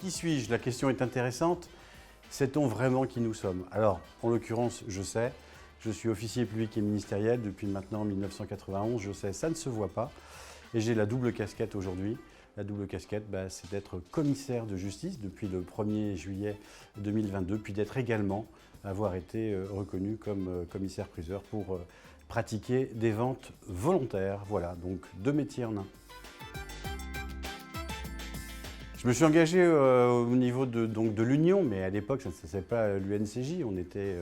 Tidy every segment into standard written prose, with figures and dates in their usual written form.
Qui suis-je? La question est intéressante. Sait-on vraiment qui nous sommes? Alors, en l'occurrence, je sais. Je suis officier public et ministériel depuis maintenant 1991. Je sais, ça ne se voit pas. Et j'ai la double casquette aujourd'hui. La double casquette, c'est d'être commissaire de justice depuis le 1er juillet 2022, puis d'être également, avoir été reconnu comme commissaire-priseur pour pratiquer des ventes volontaires. Voilà, donc 2 métiers en un. Je me suis engagé au niveau de l'Union, mais à l'époque, ça ne s'appelait pas l'UNCJ, on était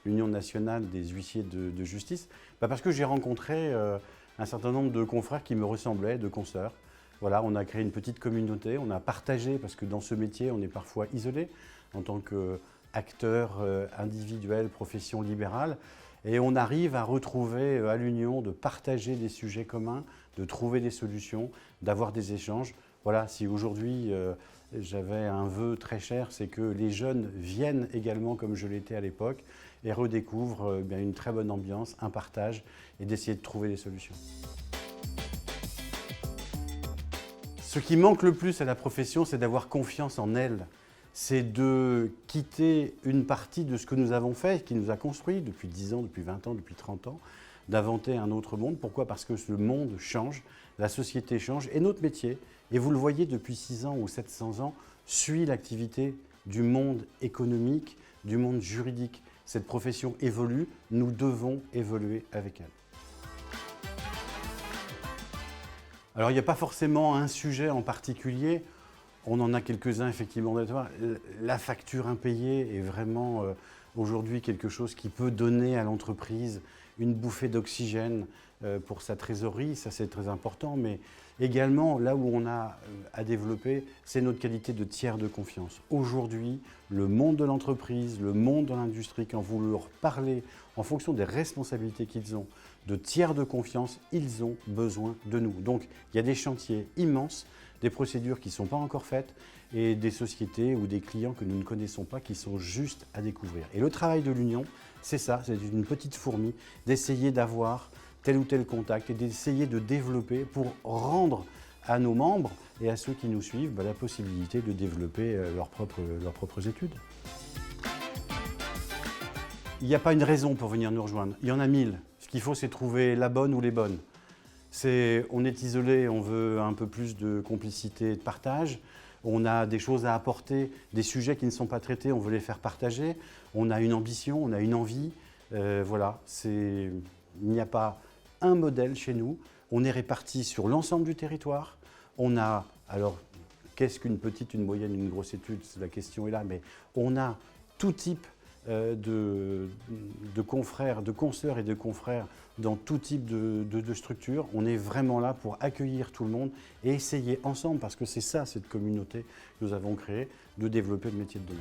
l'Union nationale des huissiers de justice, parce que j'ai rencontré un certain nombre de confrères qui me ressemblaient, de consoeurs. Voilà, on a créé une petite communauté, on a partagé, parce que dans ce métier, on est parfois isolé en tant qu'acteur individuel, profession libérale, et on arrive à retrouver à l'Union de partager des sujets communs, de trouver des solutions, d'avoir des échanges. Voilà, si aujourd'hui j'avais un vœu très cher, c'est que les jeunes viennent également comme je l'étais à l'époque et redécouvrent une très bonne ambiance, un partage et d'essayer de trouver des solutions. Ce qui manque le plus à la profession, c'est d'avoir confiance en elle. C'est de quitter une partie de ce que nous avons fait, qui nous a construit depuis 10 ans, depuis 20 ans, depuis 30 ans, d'inventer un autre monde. Pourquoi? Parce que ce monde change, la société change et notre métier, et vous le voyez depuis 6 ans ou 700 ans, suit l'activité du monde économique, du monde juridique. Cette profession évolue, nous devons évoluer avec elle. Alors il n'y a pas forcément un sujet en particulier, on en a quelques-uns effectivement. La facture impayée est vraiment aujourd'hui quelque chose qui peut donner à l'entreprise une bouffée d'oxygène pour sa trésorerie, ça c'est très important, mais également là où on a à développer, c'est notre qualité de tiers de confiance. Aujourd'hui, le monde de l'entreprise, le monde de l'industrie, quand vous leur parlez en fonction des responsabilités qu'ils ont, de tiers de confiance, ils ont besoin de nous. Donc il y a des chantiers immenses, des procédures qui ne sont pas encore faites et des sociétés ou des clients que nous ne connaissons pas qui sont juste à découvrir. Et le travail de l'Union, c'est ça, c'est une petite fourmi, d'essayer d'avoir tel ou tel contact et d'essayer de développer pour rendre à nos membres et à ceux qui nous suivent la possibilité de développer leurs propres études. Il n'y a pas une raison pour venir nous rejoindre, il y en a 1000. Ce qu'il faut, c'est trouver la bonne ou les bonnes. On est isolé, on veut un peu plus de complicité et de partage. On a des choses à apporter, des sujets qui ne sont pas traités, on veut les faire partager. On a une ambition, on a une envie. Voilà, il n'y a pas un modèle chez nous. On est répartis sur l'ensemble du territoire. On a, alors, qu'est-ce qu'une petite, une moyenne, une grosse étude? La question est là, mais on a tout type de confrères, de consoeurs et de confrères dans tout type de structure. On est vraiment là pour accueillir tout le monde et essayer ensemble, parce que c'est ça, cette communauté que nous avons créée, de développer le métier de demain.